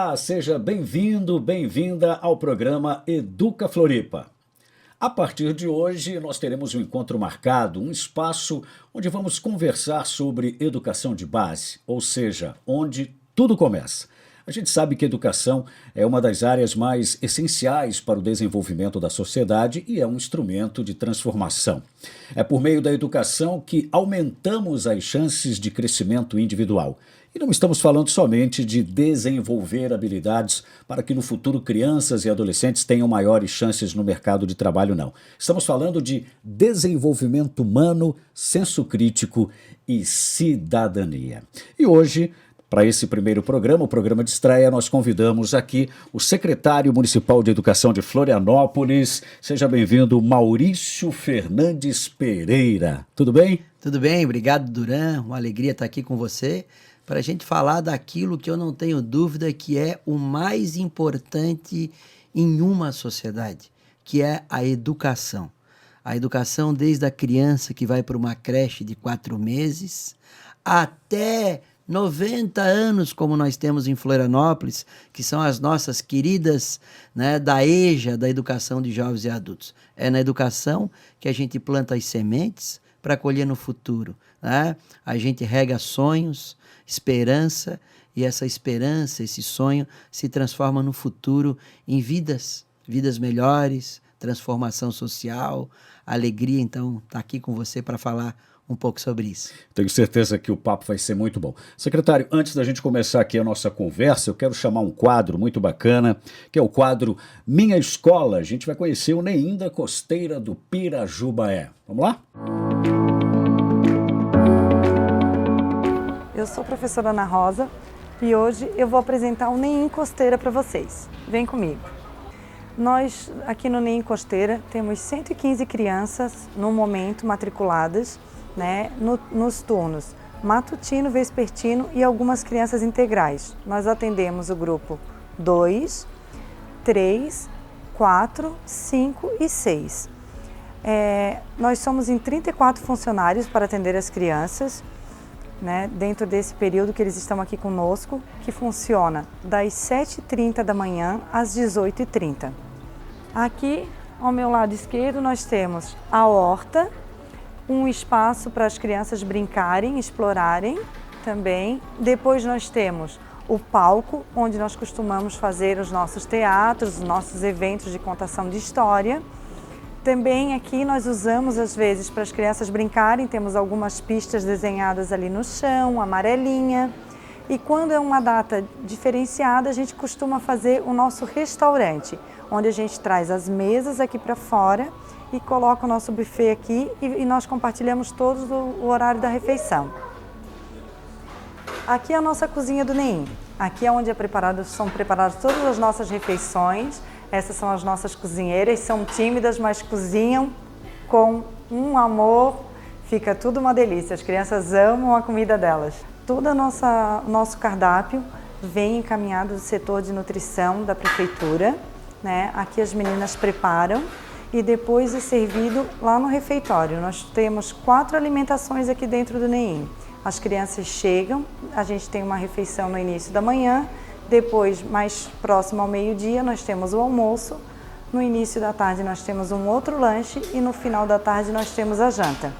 Olá, seja bem-vindo, bem-vinda ao programa Educa Floripa. A partir de hoje, nós teremos um encontro marcado, um espaço onde vamos conversar sobre educação de base, ou seja, onde tudo começa. A gente sabe que educação é uma das áreas mais essenciais para o desenvolvimento da sociedade e é um instrumento de transformação. É por meio da educação que aumentamos as chances de crescimento individual. E não estamos falando somente de desenvolver habilidades para que no futuro crianças e adolescentes tenham maiores chances no mercado de trabalho, não. Estamos falando de desenvolvimento humano, senso crítico e cidadania. E hoje, para esse primeiro programa, o programa de estreia, nós convidamos aqui o secretário municipal de Educação de Florianópolis. Seja bem-vindo, Maurício Fernandes Pereira. Tudo bem? Tudo bem, obrigado, Duran. Uma alegria estar aqui com você para a gente falar daquilo que eu não tenho dúvida que é o mais importante em uma sociedade, que é a educação. A educação desde a criança que vai para uma creche de 4 meses até 90 anos, como nós temos em Florianópolis, que são as nossas queridas, né, da EJA, da Educação de Jovens e Adultos. É na educação que a gente planta as sementes para colher no futuro, né? A gente rega sonhos, esperança, e essa esperança, esse sonho, se transforma no futuro em vidas melhores, transformação social, alegria. Então, estar aqui com você para falar um pouco sobre isso. Tenho certeza que o papo vai ser muito bom. Secretário, antes da gente começar aqui a nossa conversa, eu quero chamar um quadro muito bacana, que é o quadro Minha Escola. A gente vai conhecer o NEIM da Costeira do Pirajubaé. Vamos lá? Eu sou a professora Ana Rosa e hoje eu vou apresentar o NEIM Costeira para vocês. Vem comigo. Nós, aqui no NEIM Costeira, temos 115 crianças, no momento, matriculadas, né, nos turnos matutino, vespertino e algumas crianças integrais. Nós atendemos o grupo 2, 3, 4, 5 e 6. Nós somos em 34 funcionários para atender as crianças, né, dentro desse período que eles estão aqui conosco, que funciona das 7h30 da manhã às 18h30. Aqui, ao meu lado esquerdo, nós temos a horta, um espaço para as crianças brincarem, explorarem também. Depois nós temos o palco, onde nós costumamos fazer os nossos teatros, os nossos eventos de contação de história. Também aqui nós usamos às vezes para as crianças brincarem, temos algumas pistas desenhadas ali no chão, amarelinha. E quando é uma data diferenciada, a gente costuma fazer o nosso restaurante, onde a gente traz as mesas aqui para fora e coloca o nosso buffet aqui e nós compartilhamos todos o horário da refeição. Aqui é a nossa cozinha do NEIM. Aqui é onde são preparadas todas as nossas refeições. Essas são as nossas cozinheiras, são tímidas, mas cozinham com um amor, fica tudo uma delícia. As crianças amam a comida delas. Todo o nosso cardápio vem encaminhado do setor de nutrição da prefeitura, né? Aqui as meninas preparam e depois é servido lá no refeitório. Nós temos 4 alimentações aqui dentro do NEIM. As crianças chegam, a gente tem uma refeição no início da manhã, depois, mais próximo ao meio-dia, nós temos o almoço. No início da tarde, nós temos um outro lanche e no final da tarde, nós temos a janta.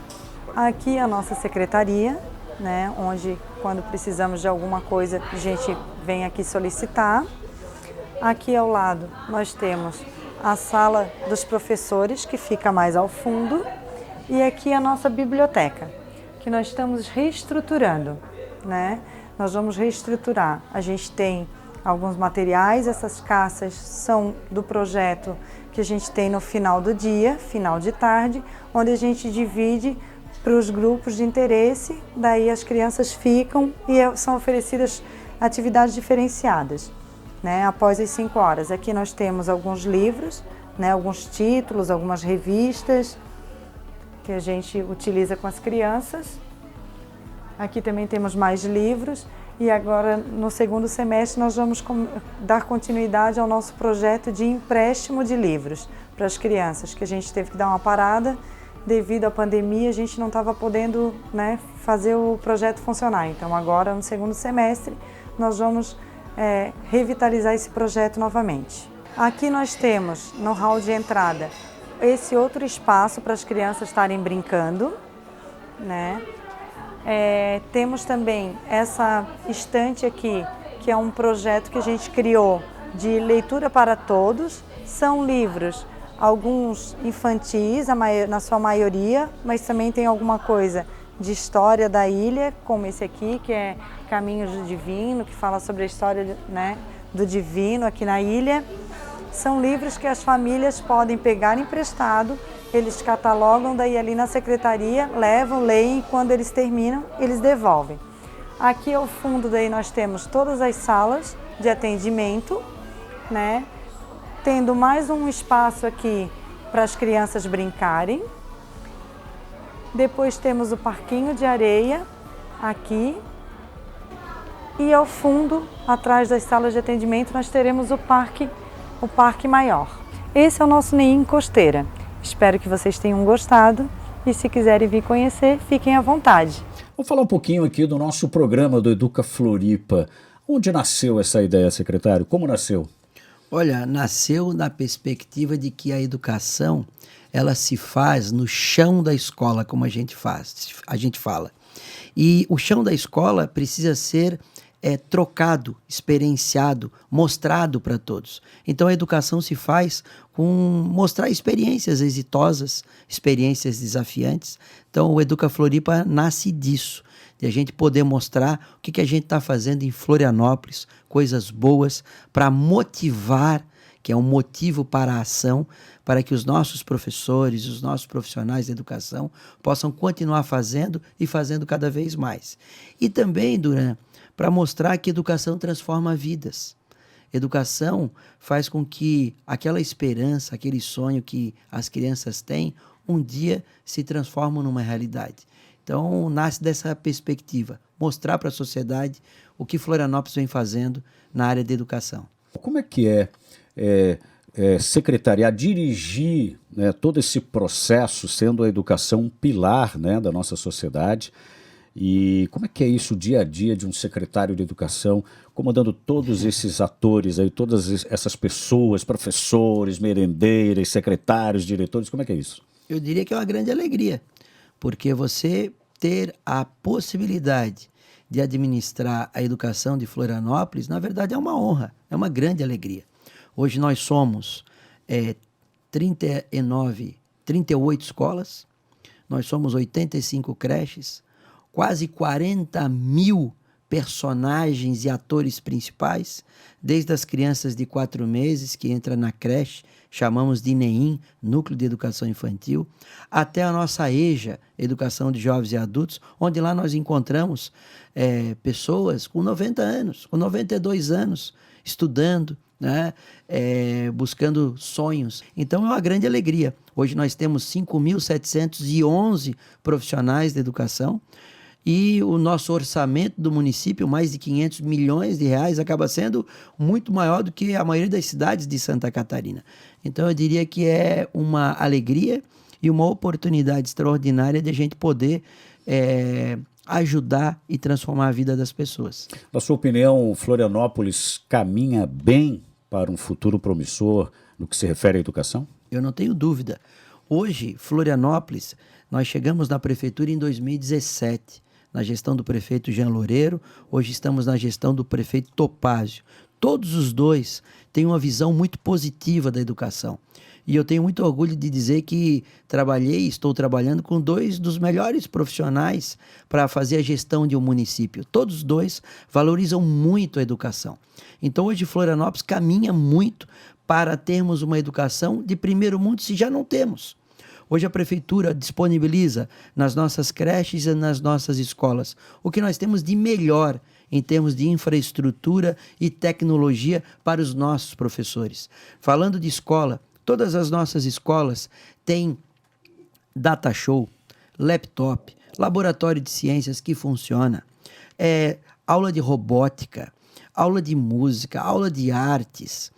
Aqui é a nossa secretaria, né, onde, quando precisamos de alguma coisa, a gente vem aqui solicitar. Aqui ao lado, nós temos a sala dos professores, que fica mais ao fundo. E aqui a nossa biblioteca, que nós estamos reestruturando, né? Nós vamos reestruturar. A gente tem alguns materiais, essas caixas são do projeto que a gente tem no final do dia, final de tarde, onde a gente divide para os grupos de interesse, daí as crianças ficam e são oferecidas atividades diferenciadas, né, após as 5 horas. Aqui nós temos alguns livros, né, alguns títulos, algumas revistas que a gente utiliza com as crianças. Aqui também temos mais livros. E agora, no segundo semestre, nós vamos dar continuidade ao nosso projeto de empréstimo de livros para as crianças, que a gente teve que dar uma parada devido à pandemia, a gente não estava podendo, né, fazer o projeto funcionar. Então, agora, no segundo semestre, nós vamos revitalizar esse projeto novamente. Aqui nós temos, no hall de entrada, esse outro espaço para as crianças estarem brincando, né? Temos também essa estante aqui, que é um projeto que a gente criou de leitura para todos. São livros, alguns infantis, na sua maioria, mas também tem alguma coisa de história da ilha, como esse aqui, que é Caminhos do Divino, que fala sobre a história, né, do divino aqui na ilha. São livros que as famílias podem pegar emprestado, eles catalogam, daí ali na secretaria, levam, leem e quando eles terminam, eles devolvem. Aqui ao fundo daí nós temos todas as salas de atendimento, né? Tendo mais um espaço aqui para as crianças brincarem. Depois temos o parquinho de areia aqui. E ao fundo, atrás das salas de atendimento, nós teremos o parque maior. Esse é o nosso NEIM Costeira. Espero que vocês tenham gostado e se quiserem vir conhecer, fiquem à vontade. Vamos falar um pouquinho aqui do nosso programa do Educa Floripa. Onde nasceu essa ideia, secretário? Como nasceu? Olha, nasceu na perspectiva de que a educação, ela se faz no chão da escola, como a gente fala. E o chão da escola precisa ser trocado, experienciado, mostrado para todos. Então a educação se faz com mostrar experiências exitosas, experiências desafiantes. Então o Educa Floripa nasce disso, de a gente poder mostrar o que a gente está fazendo em Florianópolis, coisas boas, para motivar, que é um motivo para a ação, para que os nossos professores, os nossos profissionais de educação possam continuar fazendo e fazendo cada vez mais. E também, Duran, para mostrar que educação transforma vidas. Educação faz com que aquela esperança, aquele sonho que as crianças têm, um dia se transforme numa realidade. Então, nasce dessa perspectiva, mostrar para a sociedade o que Florianópolis vem fazendo na área de educação. Como é que secretariar, dirigir, né, todo esse processo, sendo a educação um pilar, né, da nossa sociedade? E como é que é isso, o dia a dia de um secretário de educação, comandando todos esses atores, aí, todas essas pessoas, professores, merendeiras, secretários, diretores, como é que é isso? Eu diria que é uma grande alegria, porque você ter a possibilidade de administrar a educação de Florianópolis, na verdade é uma honra, é uma grande alegria. Hoje nós somos 38 escolas, nós somos 85 creches, quase 40 mil personagens e atores principais, desde as crianças de 4 meses que entram na creche, chamamos de NEIM, Núcleo de Educação Infantil, até a nossa EJA, Educação de Jovens e Adultos, onde lá nós encontramos pessoas com 90 anos, com 92 anos, estudando, né, buscando sonhos. Então é uma grande alegria. Hoje nós temos 5.711 profissionais de educação, e o nosso orçamento do município, mais de 500 milhões de reais, acaba sendo muito maior do que a maioria das cidades de Santa Catarina. Então eu diria que é uma alegria e uma oportunidade extraordinária de a gente poder ajudar e transformar a vida das pessoas. Na sua opinião, Florianópolis caminha bem para um futuro promissor no que se refere à educação? Eu não tenho dúvida. Hoje, Florianópolis, nós chegamos na prefeitura em 2017, na gestão do prefeito Jean Loureiro, hoje estamos na gestão do prefeito Topázio. Todos os dois têm uma visão muito positiva da educação. E eu tenho muito orgulho de dizer que estou trabalhando com 2 dos melhores profissionais para fazer a gestão de um município. Todos os 2 valorizam muito a educação. Então hoje Florianópolis caminha muito para termos uma educação de primeiro mundo, se já não temos. Hoje a prefeitura disponibiliza nas nossas creches e nas nossas escolas o que nós temos de melhor em termos de infraestrutura e tecnologia para os nossos professores. Falando de escola, todas as nossas escolas têm data show, laptop, laboratório de ciências que funciona, aula de robótica, aula de música, aula de artes,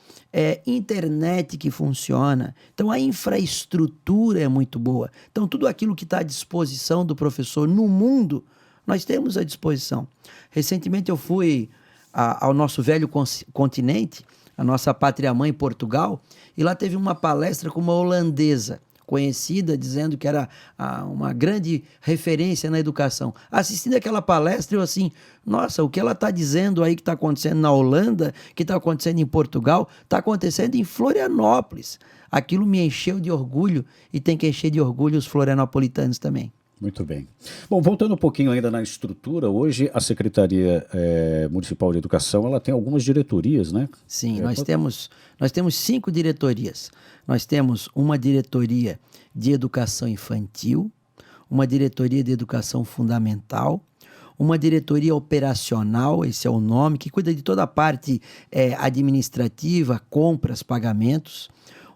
internet que funciona. Então a infraestrutura é muito boa. Então tudo aquilo que está à disposição do professor no mundo, nós temos à disposição. Recentemente eu fui ao nosso velho continente, a nossa pátria-mãe, Portugal, e lá teve uma palestra com uma holandesa, conhecida, dizendo que era uma grande referência na educação. Assistindo aquela palestra, eu assim, nossa, o que ela está dizendo aí que está acontecendo na Holanda, que está acontecendo em Portugal, está acontecendo em Florianópolis. Aquilo me encheu de orgulho e tem que encher de orgulho os florianopolitanos também. Muito bem. Bom, voltando um pouquinho ainda na estrutura, hoje a Secretaria Municipal de Educação, ela tem algumas diretorias, né? Sim, nós temos 5 diretorias. Nós temos uma diretoria de educação infantil, uma diretoria de educação fundamental, uma diretoria operacional, esse é o nome, que cuida de toda a parte administrativa, compras, pagamentos,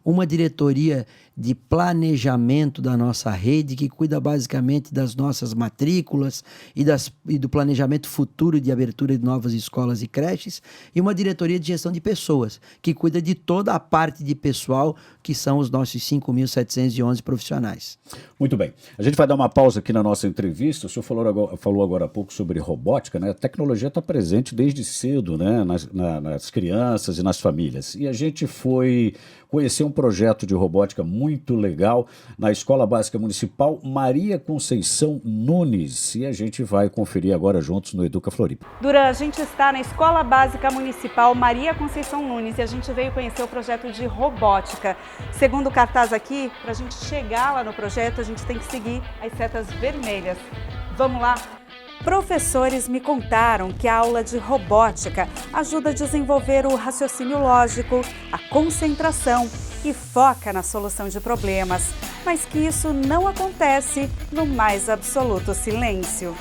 uma diretoria de planejamento da nossa rede, que cuida basicamente das nossas matrículas e do planejamento futuro de abertura de novas escolas e creches, e uma diretoria de gestão de pessoas, que cuida de toda a parte de pessoal, que são os nossos 5.711 profissionais. Muito bem. A gente vai dar uma pausa aqui na nossa entrevista. O senhor falou agora há pouco sobre robótica, né? A tecnologia está presente desde cedo, né? Nas crianças e nas famílias. E a gente foi conhecer um projeto de robótica muito legal na Escola Básica Municipal Maria Conceição Nunes. E a gente vai conferir agora juntos no Educa Floripa. Duran, a gente está na Escola Básica Municipal Maria Conceição Nunes e a gente veio conhecer o projeto de robótica. Segundo o cartaz aqui, para a gente chegar lá no projeto, a gente tem que seguir as setas vermelhas. Vamos lá? Professores me contaram que a aula de robótica ajuda a desenvolver o raciocínio lógico, a concentração e foca na solução de problemas, mas que isso não acontece no mais absoluto silêncio.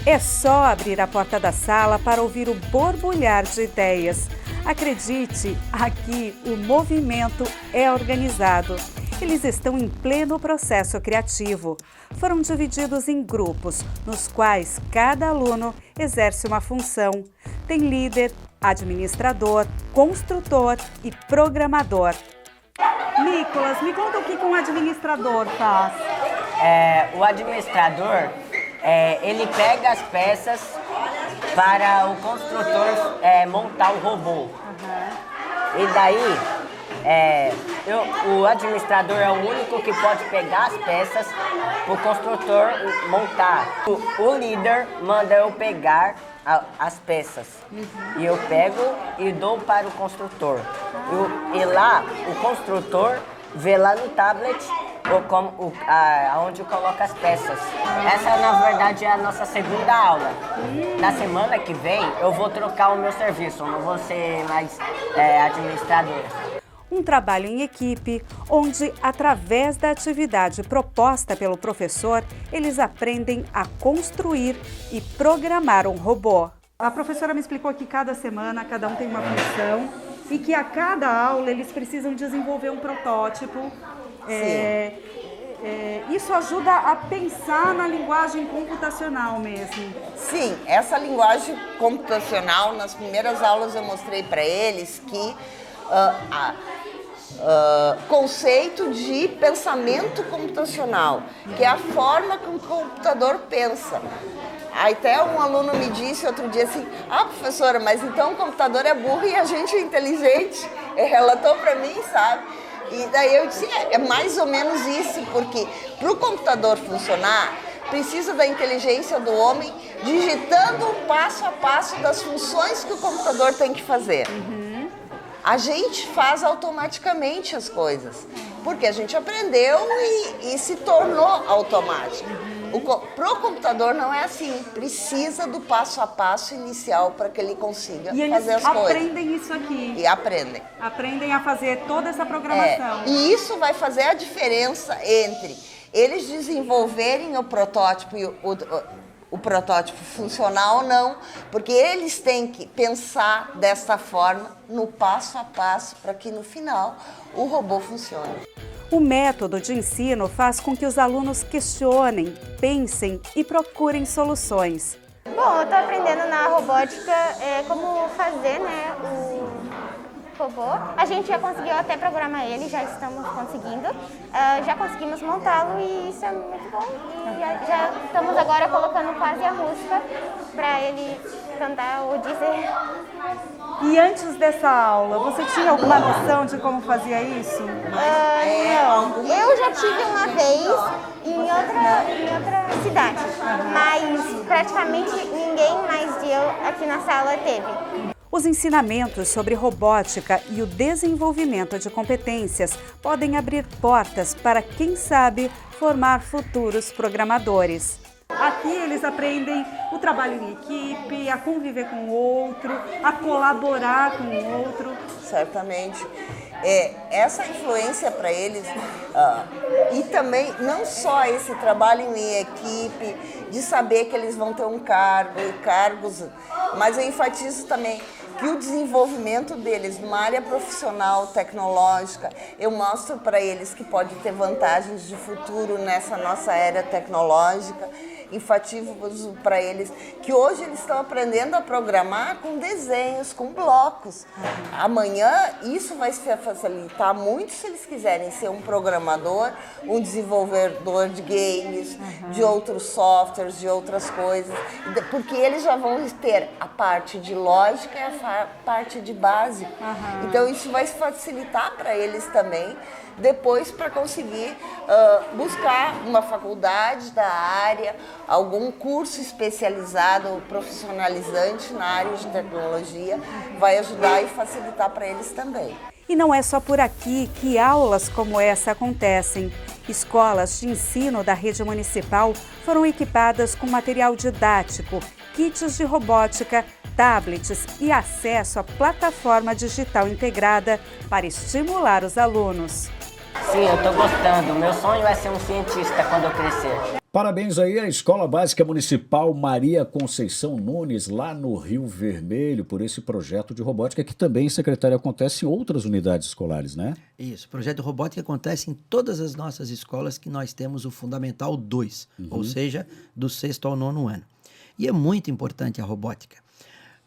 É só abrir a porta da sala para ouvir o borbulhar de ideias. Acredite, aqui o movimento é organizado. Eles estão em pleno processo criativo. Foram divididos em grupos, nos quais cada aluno exerce uma função. Tem líder, administrador, construtor e programador. Nicolas, me conta o que um administrador faz. O administrador, ele pega as peças para o construtor montar o robô. E daí, o administrador é o único que pode pegar as peças para o construtor montar. O líder manda eu pegar as peças. E eu pego e dou para o construtor. E lá, o construtor vê lá no tablet onde coloca as peças. Essa, na verdade, é a nossa segunda aula. Na semana que vem, eu vou trocar o meu serviço, não vou ser mais administrador. Um trabalho em equipe, onde, através da atividade proposta pelo professor, eles aprendem a construir e programar um robô. A professora me explicou que cada semana, cada um tem uma função e que a cada aula eles precisam desenvolver um protótipo. Isso ajuda a pensar na linguagem computacional mesmo. Sim, essa linguagem computacional, nas primeiras aulas eu mostrei para eles que conceito de pensamento computacional, que é a forma que o computador pensa. Aí até um aluno me disse outro dia assim, professora, mas então o computador é burro e a gente é inteligente. Ele relatou para mim, sabe? E daí eu disse, é mais ou menos isso, porque para o computador funcionar, precisa da inteligência do homem digitando o passo a passo das funções que o computador tem que fazer. A gente faz automaticamente as coisas, porque a gente aprendeu e se tornou automático. Para o computador não é assim, precisa do passo a passo inicial para que ele consiga fazer as coisas. E eles aprendem isso aqui. E aprendem. Aprendem a fazer toda essa programação. E isso vai fazer a diferença entre eles desenvolverem o protótipo e o protótipo funcionar ou não, porque eles têm que pensar dessa forma, no passo a passo, para que no final o robô funcione. O método de ensino faz com que os alunos questionem, pensem e procurem soluções. Bom, eu estou aprendendo na robótica como fazer, robô. A gente já conseguiu até programar ele, já estamos conseguindo. Já conseguimos montá-lo e isso é muito bom. E já estamos agora colocando quase a música para ele cantar ou dizer. E antes dessa aula, você tinha alguma noção de como fazia isso? Não, eu já tive uma vez em outra cidade, mas praticamente ninguém mais de eu aqui na sala teve. Os ensinamentos sobre robótica e o desenvolvimento de competências podem abrir portas para, quem sabe, formar futuros programadores. Aqui eles aprendem o trabalho em equipe, a conviver com o outro, a colaborar com o outro. Certamente. Essa influência para eles, e também não só esse trabalho em equipe, de saber que eles vão ter um cargo e cargos, mas eu enfatizo também que o desenvolvimento deles numa área profissional, tecnológica, eu mostro para eles que pode ter vantagens de futuro nessa nossa era tecnológica. Enfatizo para eles que hoje eles estão aprendendo a programar com desenhos, com blocos. Amanhã isso vai se facilitar muito se eles quiserem ser um programador, um desenvolvedor de games, de outros softwares, de outras coisas, porque eles já vão ter a parte de lógica e a parte de base. Então isso vai facilitar para eles também, depois para conseguir buscar uma faculdade da área, algum curso especializado ou profissionalizante na área de tecnologia, vai ajudar e facilitar para eles também. E não é só por aqui que aulas como essa acontecem. Escolas de ensino da rede municipal foram equipadas com material didático, kits de robótica, tablets e acesso à plataforma digital integrada para estimular os alunos. Sim, eu estou gostando. Meu sonho é ser um cientista quando eu crescer. Parabéns aí à Escola Básica Municipal Maria Conceição Nunes, lá no Rio Vermelho, por esse projeto de robótica que também, secretário, acontece em outras unidades escolares, né? Isso, o projeto de robótica acontece em todas as nossas escolas que nós temos o Fundamental 2, ou seja, do 6º ao 9º ano. E é muito importante a robótica.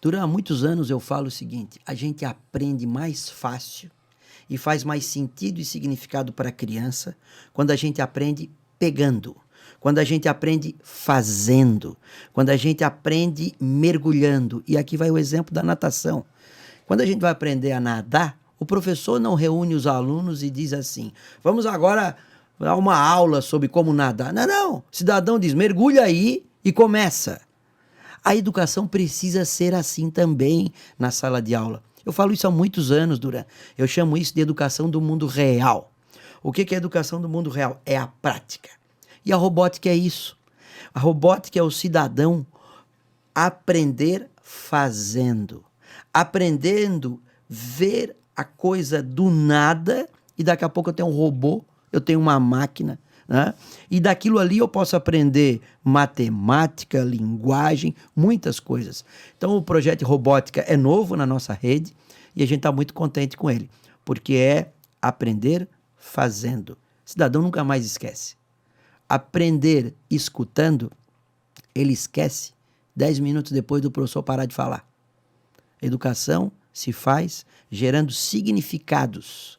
Durante muitos anos eu falo o seguinte, a gente aprende mais fácil e faz mais sentido e significado para a criança quando a gente aprende pegando, quando a gente aprende fazendo, quando a gente aprende mergulhando. E aqui vai o exemplo da natação. Quando a gente vai aprender a nadar, o professor não reúne os alunos e diz assim, vamos agora dar uma aula sobre como nadar. Não, não. O cidadão diz, mergulha aí e começa. A educação precisa ser assim também na sala de aula. Eu falo isso há muitos anos, Duran. Eu chamo isso de educação do mundo real. O que é educação do mundo real? É a prática. E a robótica é isso. A robótica é o cidadão aprender fazendo. Aprendendo ver a coisa do nada e daqui a pouco eu tenho um robô, eu tenho uma máquina, né? E daquilo ali eu posso aprender matemática, linguagem, muitas coisas. Então o projeto de robótica é novo na nossa rede e a gente está muito contente com ele, porque é aprender fazendo. O cidadão nunca mais esquece. Aprender escutando, ele esquece 10 minutos depois do professor parar de falar. A educação se faz gerando significados.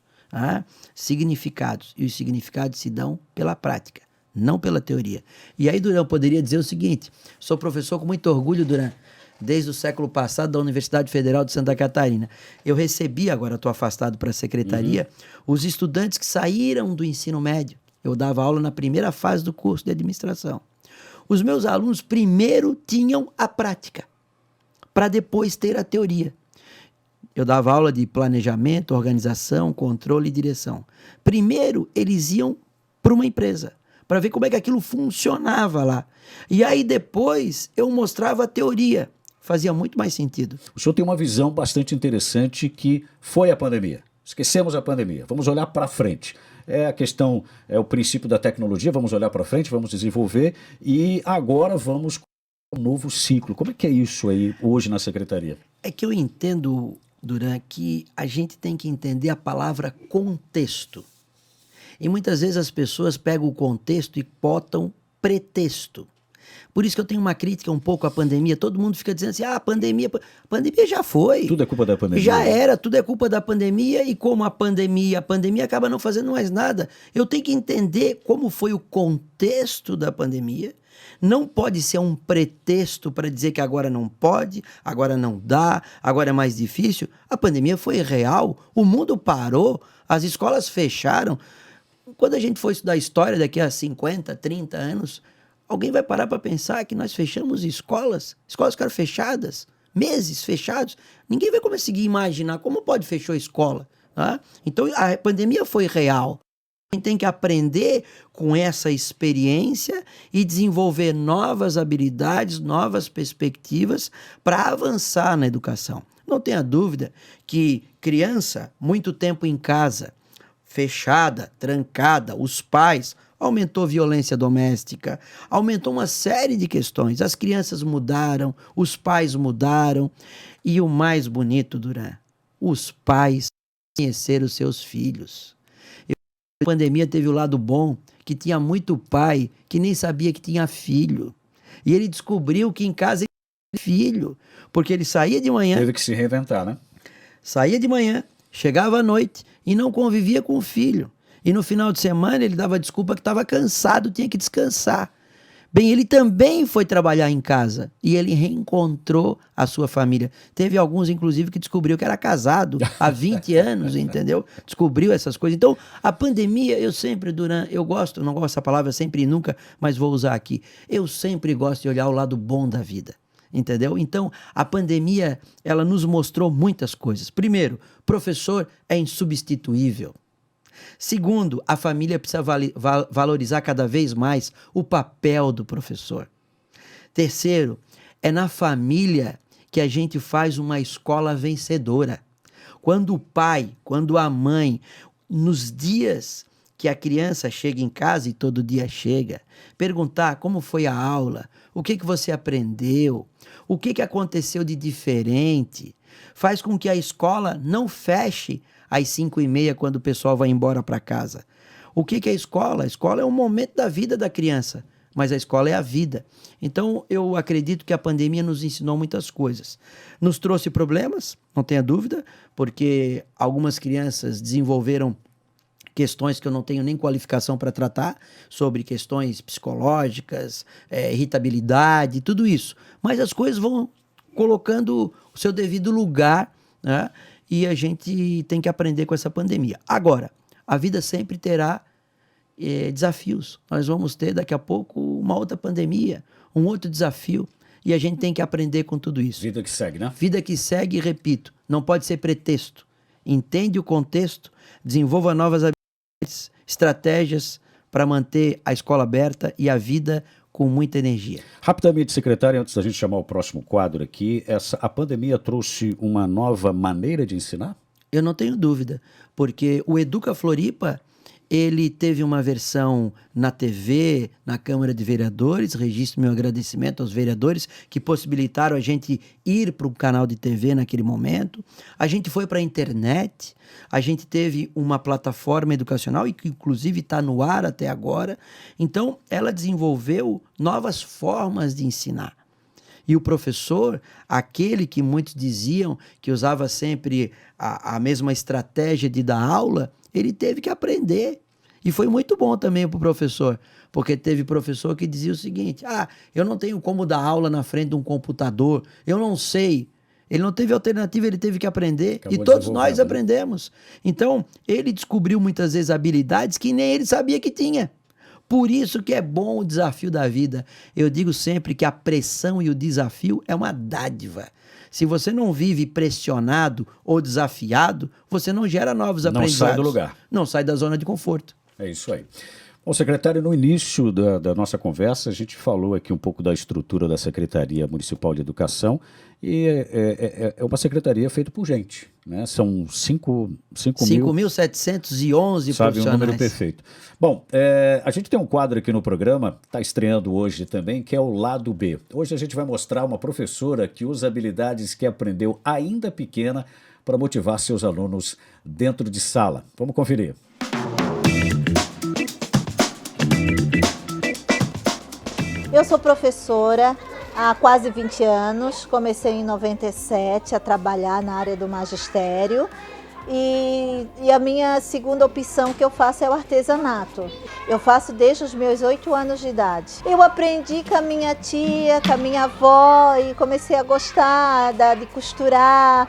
Significados. E os significados se dão pela prática, não pela teoria. E aí, Duran, eu poderia dizer o seguinte, sou professor com muito orgulho, Duran, desde o século passado da Universidade Federal de Santa Catarina. Eu recebi, agora estou afastado para a secretaria, os estudantes que saíram do ensino médio. Eu dava aula na primeira fase do curso de administração. Os meus alunos primeiro tinham a prática, para depois ter a teoria. Eu dava aula de planejamento, organização, controle e direção. Primeiro, eles iam para uma empresa, para ver como é que aquilo funcionava lá. E aí depois eu mostrava a teoria. Fazia muito mais sentido. O senhor tem uma visão bastante interessante que foi a pandemia. Esquecemos a pandemia. Vamos olhar para frente. É a questão, é o princípio da tecnologia, vamos olhar para frente, vamos desenvolver e agora vamos com um novo ciclo. Como é que é isso aí hoje na secretaria? É que eu entendo, Duran, que a gente tem que entender a palavra contexto. E muitas vezes as pessoas pegam o contexto e botam pretexto. Por isso que eu tenho uma crítica um pouco à pandemia. Todo mundo fica dizendo assim, a pandemia já foi. Tudo é culpa da pandemia. Já era, tudo é culpa da pandemia. E como a pandemia acaba não fazendo mais nada. Eu tenho que entender como foi o contexto da pandemia. Não pode ser um pretexto para dizer que agora não pode, agora não dá, agora é mais difícil. A pandemia foi real, o mundo parou, as escolas fecharam. Quando a gente for estudar história daqui a 50, 30 anos, alguém vai parar para pensar que nós fechamos escolas ficaram fechadas, meses fechados. Ninguém vai conseguir imaginar como pode fechar a escola. Tá? Então a pandemia foi real. A gente tem que aprender com essa experiência e desenvolver novas habilidades, novas perspectivas para avançar na educação. Não tenha dúvida que criança, muito tempo em casa, fechada, trancada, os pais, aumentou violência doméstica, aumentou uma série de questões. As crianças mudaram, os pais mudaram. E o mais bonito, Duran, os pais conheceram os seus filhos. A pandemia teve o lado bom, que tinha muito pai que nem sabia que tinha filho. E ele descobriu que em casa ele tinha filho, porque ele saía de manhã... Teve que se reinventar, né? Saía de manhã, chegava à noite e não convivia com o filho. E no final de semana ele dava desculpa que estava cansado, tinha que descansar. Bem, ele também foi trabalhar em casa e ele reencontrou a sua família. Teve alguns, inclusive, que descobriu que era casado há 20 anos, entendeu? Descobriu essas coisas. Então, a pandemia, eu sempre, eu gosto, não gosto dessa palavra sempre e nunca, mas vou usar aqui. Eu sempre gosto de olhar o lado bom da vida, entendeu? Então, a pandemia, ela nos mostrou muitas coisas. Primeiro, professor é insubstituível. Segundo, a família precisa valorizar cada vez mais o papel do professor. Terceiro, é na família que a gente faz uma escola vencedora. Quando o pai, quando a mãe, nos dias que a criança chega em casa, e todo dia chega, perguntar como foi a aula, o que você aprendeu, o que aconteceu de diferente, faz com que a escola não feche às 5h30, quando o pessoal vai embora para casa. O que é a escola? A escola é um momento da vida da criança, mas a escola é a vida. Então, eu acredito que a pandemia nos ensinou muitas coisas. Nos trouxe problemas, não tenha dúvida, porque algumas crianças desenvolveram questões que eu não tenho nem qualificação para tratar, sobre questões psicológicas, irritabilidade, tudo isso. Mas as coisas vão colocando o seu devido lugar, né? E a gente tem que aprender com essa pandemia. Agora, a vida sempre terá desafios. Nós vamos ter daqui a pouco uma outra pandemia, um outro desafio, e a gente tem que aprender com tudo isso. Vida que segue, né? Vida que segue, repito, não pode ser pretexto. Entende o contexto, desenvolva novas habilidades, estratégias para manter a escola aberta e a vida com muita energia. Rapidamente, secretário, antes da gente chamar o próximo quadro aqui, a pandemia trouxe uma nova maneira de ensinar? Eu não tenho dúvida, porque o Educa Floripa, ele teve uma versão na TV, na Câmara de Vereadores. Registro meu agradecimento aos vereadores que possibilitaram a gente ir para um canal de TV naquele momento. A gente foi para a internet, a gente teve uma plataforma educacional e que inclusive está no ar até agora. Então, ela desenvolveu novas formas de ensinar. E o professor, aquele que muitos diziam que usava sempre a mesma estratégia de dar aula, ele teve que aprender. E foi muito bom também para o professor, porque teve professor que dizia o seguinte: eu não tenho como dar aula na frente de um computador, eu não sei. Ele não teve alternativa, ele teve que aprender. E todos nós aprendemos. Então, ele descobriu muitas vezes habilidades que nem ele sabia que tinha. Por isso que é bom o desafio da vida. Eu digo sempre que a pressão e o desafio é uma dádiva. Se você não vive pressionado ou desafiado, você não gera novos aprendizados. Não sai do lugar. Não sai da zona de conforto. É isso aí. Bom, secretário, no início da nossa conversa, a gente falou aqui um pouco da estrutura da Secretaria Municipal de Educação e é uma secretaria feita por gente, né? São 5.711 sabe, profissionais. um número perfeito. Bom, a gente tem um quadro aqui no programa, está estreando hoje também, que é o Lado B. Hoje a gente vai mostrar uma professora que usa habilidades que aprendeu ainda pequena para motivar seus alunos dentro de sala. Vamos conferir. Eu sou professora há quase 20 anos, comecei em 97 a trabalhar na área do magistério e a minha segunda opção que eu faço é o artesanato. Eu faço desde os meus 8 anos de idade. Eu aprendi com a minha tia, com a minha avó e comecei a gostar de costurar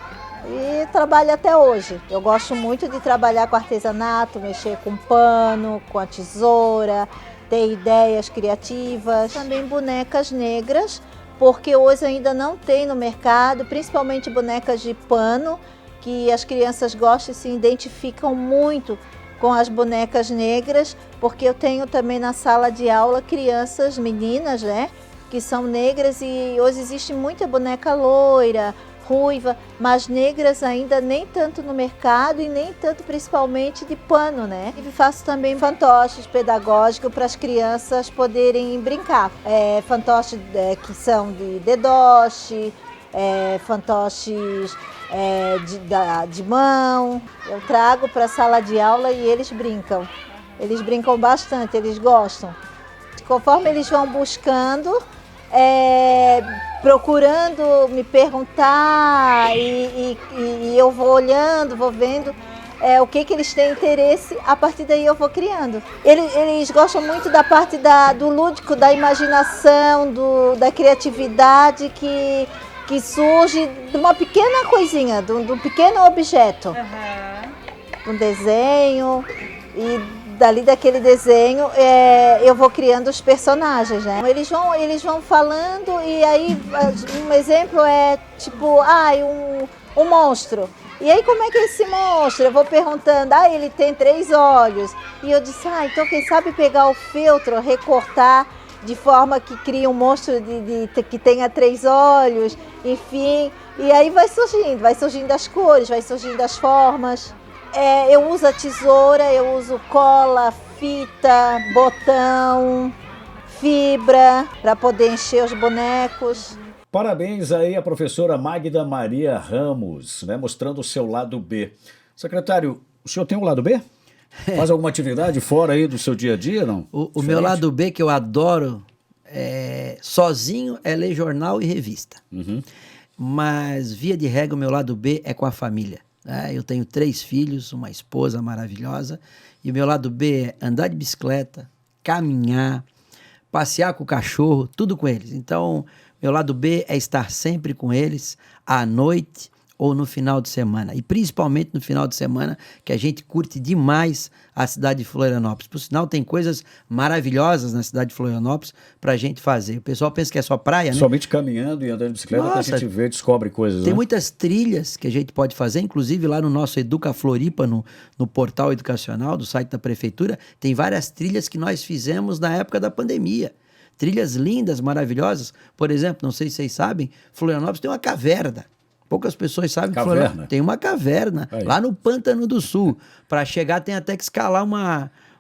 e trabalho até hoje. Eu gosto muito de trabalhar com artesanato, mexer com pano, com a tesoura, ter ideias criativas. Também bonecas negras, porque hoje ainda não tem no mercado, principalmente bonecas de pano, que as crianças gostam e se identificam muito com as bonecas negras, porque eu tenho também na sala de aula crianças, meninas, né, que são negras e hoje existe muita boneca loira, ruiva, mas negras ainda nem tanto no mercado e nem tanto principalmente de pano, né? E faço também fantoches pedagógicos para as crianças poderem brincar. Fantoches que são de dedoche, fantoches de mão. Eu trago para a sala de aula e eles brincam. Eles brincam bastante, eles gostam. Conforme eles vão buscando, procurando me perguntar e eu vou olhando, vou vendo o que eles têm interesse, a partir daí eu vou criando. Eles gostam muito da parte do lúdico, da imaginação, da criatividade que surge de uma pequena coisinha, de um pequeno objeto, de um desenho e dali daquele desenho eu vou criando os personagens, né? Eles vão falando e aí um exemplo é tipo, um monstro. E aí como é que é esse monstro? Eu vou perguntando, ele tem 3 olhos. E eu disse, então quem sabe pegar o feltro, recortar de forma que cria um monstro que tenha 3 olhos, enfim. E aí vai surgindo as cores, vai surgindo as formas. Eu uso a tesoura, eu uso cola, fita, botão, fibra para poder encher os bonecos. Parabéns aí à professora Magda Maria Ramos, né, mostrando o seu lado B. Secretário, o senhor tem um lado B? Faz alguma atividade fora aí do seu dia a dia, não? O meu lado B que eu adoro sozinho é ler jornal e revista. Mas, via de regra, o meu lado B é com a família. Eu tenho 3 filhos, uma esposa maravilhosa, e o meu lado B é andar de bicicleta, caminhar, passear com o cachorro, tudo com eles. Então, meu lado B é estar sempre com eles, à noite ou no final de semana. E principalmente no final de semana, que a gente curte demais a cidade de Florianópolis. Por sinal, tem coisas maravilhosas na cidade de Florianópolis para a gente fazer. O pessoal pensa que é só praia, né? Somente caminhando e andando de bicicleta que a gente vê, descobre coisas, Tem né? muitas trilhas que a gente pode fazer, inclusive lá no nosso Educa Floripa, no portal educacional do site da prefeitura, tem várias trilhas que nós fizemos na época da pandemia. Trilhas lindas, maravilhosas. Por exemplo, não sei se vocês sabem, Florianópolis tem uma caverna. Poucas pessoas sabem que Florianópolis tem uma caverna lá no Pântano do Sul. Para chegar tem até que escalar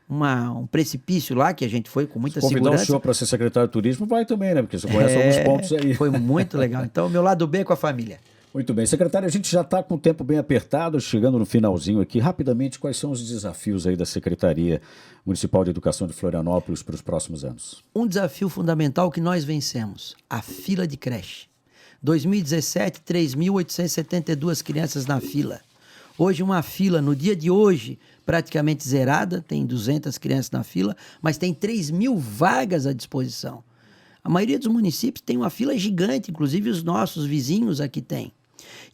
um precipício lá, que a gente foi com muita segurança. Convidar o senhor para ser secretário de turismo, vai também, né? Porque você conhece alguns pontos aí. Foi muito legal. Então, meu lado B é com a família. Muito bem. Secretário, a gente já está com o tempo bem apertado, chegando no finalzinho aqui. Rapidamente, quais são os desafios aí da Secretaria Municipal de Educação de Florianópolis para os próximos anos? Um desafio fundamental que nós vencemos, a fila de creche. 2017, 3.872 crianças na fila. Hoje uma fila, no dia de hoje, praticamente zerada, tem 200 crianças na fila, mas tem 3.000 vagas à disposição. A maioria dos municípios tem uma fila gigante, inclusive os nossos vizinhos aqui têm.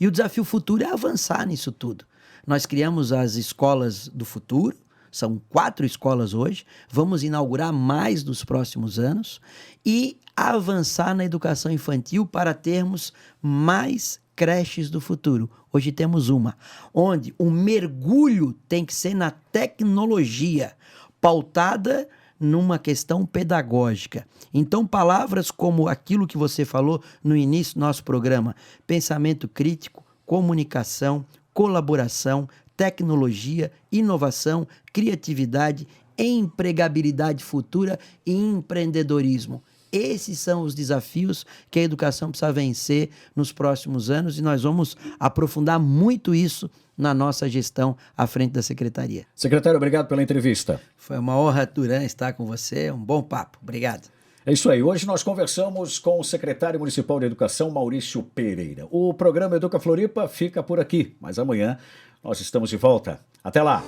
E o desafio futuro é avançar nisso tudo. Nós criamos as escolas do futuro, são 4 escolas hoje, vamos inaugurar mais nos próximos anos e avançar na educação infantil para termos mais creches do futuro. Hoje temos uma, onde o mergulho tem que ser na tecnologia, pautada numa questão pedagógica. Então, palavras como aquilo que você falou no início do nosso programa, pensamento crítico, comunicação, colaboração, tecnologia, inovação, criatividade, empregabilidade futura e empreendedorismo. Esses são os desafios que a educação precisa vencer nos próximos anos e nós vamos aprofundar muito isso na nossa gestão à frente da Secretaria. Secretário, obrigado pela entrevista. Foi uma honra, Duran, estar com você. Um bom papo. Obrigado. É isso aí. Hoje nós conversamos com o secretário municipal de Educação, Maurício Pereira. O programa Educa Floripa fica por aqui, mas amanhã nós estamos de volta. Até lá!